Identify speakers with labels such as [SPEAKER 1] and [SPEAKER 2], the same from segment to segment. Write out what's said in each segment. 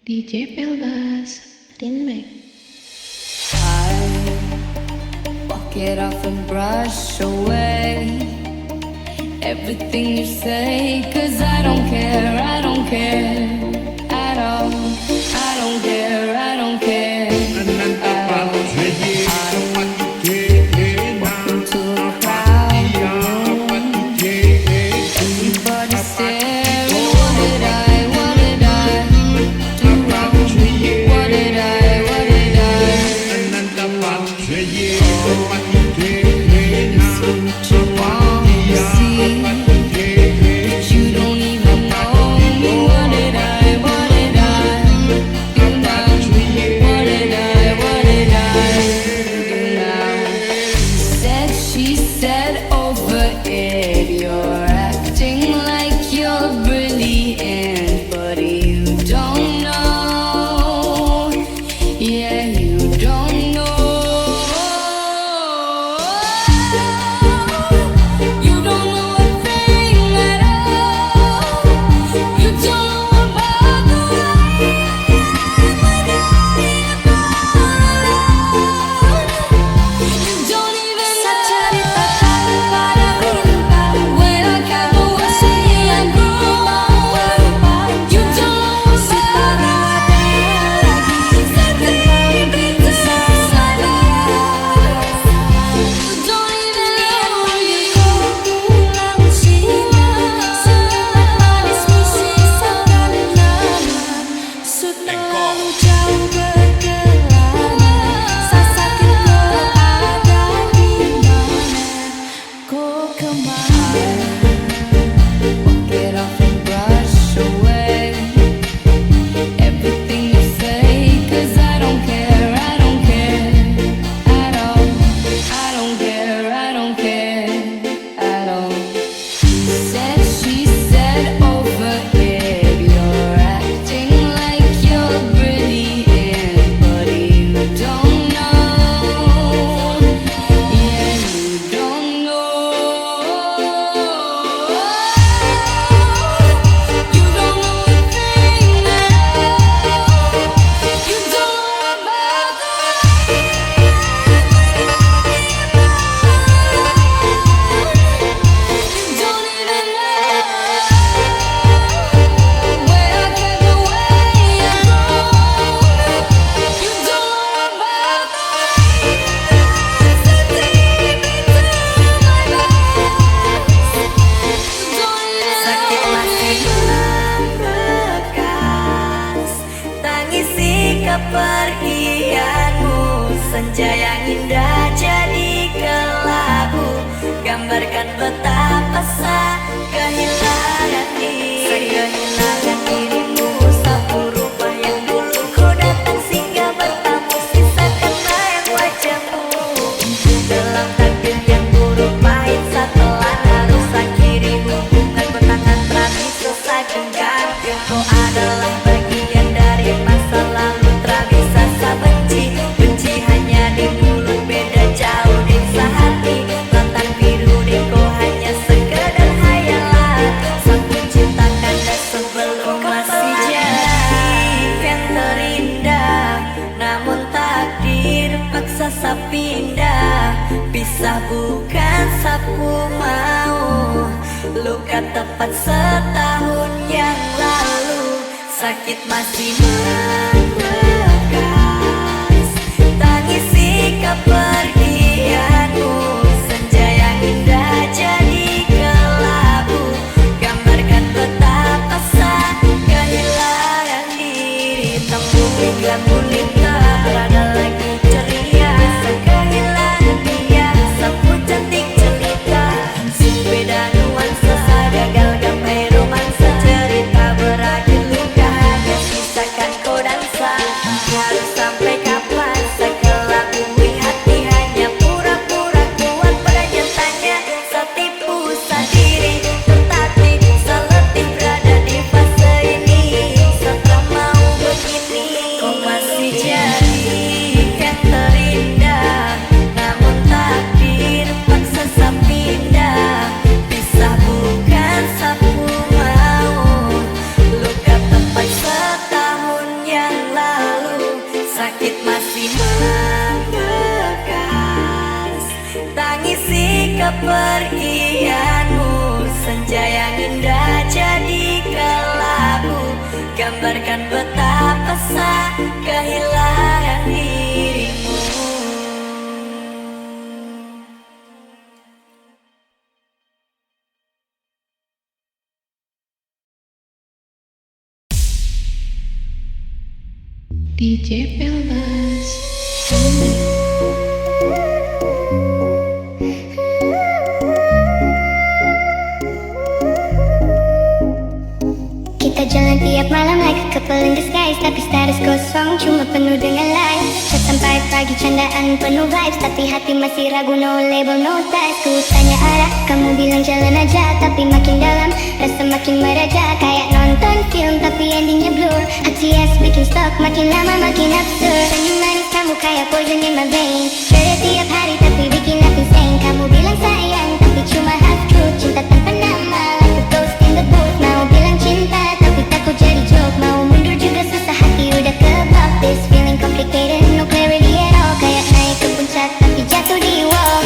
[SPEAKER 1] DJ Peldas, Rinmek.
[SPEAKER 2] I walk it off and brush away everything you say, 'cause I don't care at all. I don't care at all. Walk into a crowded room, everybody staring. What did I do wrong? What did I what you want to see, but you don't even know me. What did I do now? What did I do now? She said over it, you're acting like you're brilliant, but you don't know. Yeah, you don't know. You don't know a thing at all. You don't know about the way you don't even when I got away and grew. You don't walk it off and brush away everything you say, 'cause I don't care at all. I don't care at all. She said over it, you're acting like you're brilliant, but you don't know. Yeah, you don't know. You don't know a thing at all. You don't know about the you don't even know where I get away and go. You don't know about so deep into my bones. You don't even
[SPEAKER 3] Sakit masih membekas, tangisi kepergianmu. Senja yang indah jadi kelabu, gambarkan betapa kehilangan dirimu. Satu rumah yang dulu kau datang singgah bertamu, sisa kenang wajahmu. Dalam takdir yang buruk pahit setelah harus akhiri hubungan bertangan terakhir selesai genggam. Kau adalah bagian dari masa lalu tak bisa saya benci hanya di mulut, beda jauh di sehati. Lautan biru di kau hanya sekedar hayalan. Sapu cinta kanda sebelum masih jadi yang terindah, namun takdir paksa saya pindah. Pisah bukan sapu mau, luka tepat setahun yang lalu. Sakit masih membekas, tangisi kepergianmu. Senja yang indah jadi kelabu, gambarkan betapa kehilangan diri. Tembung hingga gulita berada lagi ceria, kehilangan dia sapu cantik cerita. Beda nuansa gagal gapai romansa, cerita berakhir luka, hanya sisakan kau dansa. Harus sampai kapan sekelabui hati-hati. kepergianmu. Senja yang indah jadi kelabu, gambarkan betapa sakit kehilangan dirimu.
[SPEAKER 1] DJ Peldas.
[SPEAKER 4] Kita jalan tiap malam like a couple in the skies, tapi status kosong cuma penuh dengan lies. Chat sampai pagi candaan penuh vibes, tapi hati masih ragu, no label no ties. Ku tanya arah, kamu bilang jalan aja, tapi makin dalam rasa makin meraja. Kayak nonton film tapi endingnya blur, hati bikin stuck, makin lama makin absurd. Senyum manis kamu kayak poison in my vein, kerja tiap hari tapi bikin aku insane. Kamu bilang sayang tapi cuma half truth, cinta tanpa nama like a ghost in the booth. Mau bilang cinta tapi takut jadi joke, mau mundur juga susah, hati udah kebak. This feeling complicated, no clarity at all. Kayak naik ke puncak tapi jatuh di wall.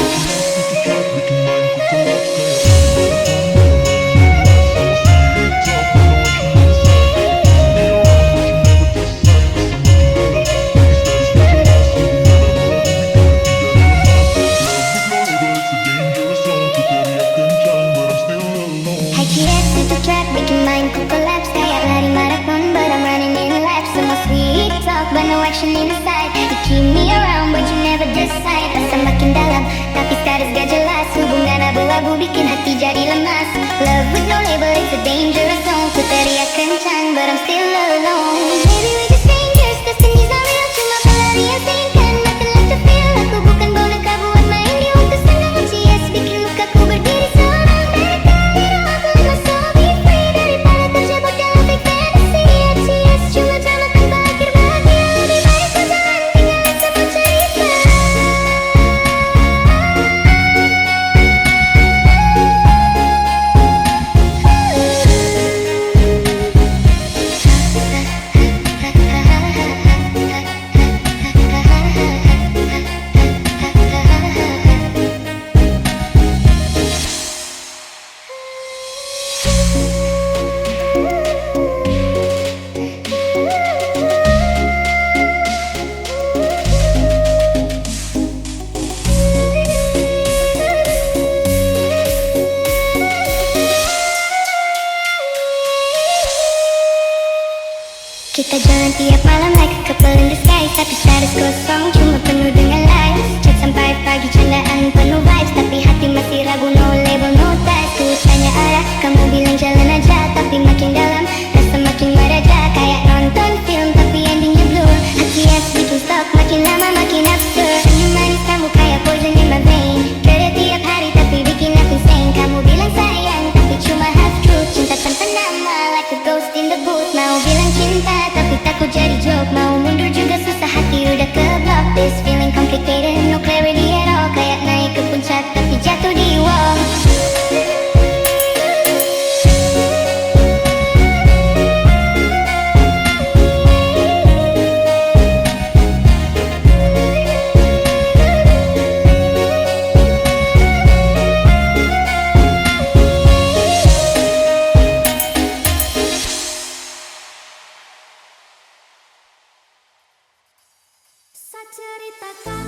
[SPEAKER 4] But no action inside. You keep me around but you never decide. Rasa makin dalam tapi status gak jelas, hubungan abu-abu bikin hati jadi lemas. Love with no label, it's a dangerous zone. Ku teriak kencang but I'm still alone. Maybe we just strangers, destiny's not real. Cuma pelarian singkan, nothing left to feel. Aku bukan boneka buat main di waktu setengah ujias, bikin lukaku berdiri seorang. Better aku let my soul be free, daripada terjebak dalam fake fantasy. Yes, cuma drama tanpa akhir bahagia. Lebih baik kau jangan tinggalin semua cerita. Kita jalan tiap malam like a couple in the skies, tapi status kosong cuma penuh dengan lies. Chat sampai pagi candaan penuh vibes, tapi hati masih ragu, no label no ties. Ku tanya arah, kamu bilang jalan aja, tapi makin dalam rasa makin meraja. Kayak nonton film tapi endingnya blur, hati bikin stuck, makin lama makin absurd. Senyum manis kamu kayak poison in my vein, kerja tiap hari tapi bikin aku insane. Kamu bilang sayang tapi cuma half truth, cinta tanpa nama like a ghost in the booth. Mau bilang cinta tapi takut jadi joke, mau mundur juga susah, hati udah kebak. This feeling complicated, no clarity at all. Kayak naik ke puncak tapi jatuh di wall. Ceritakan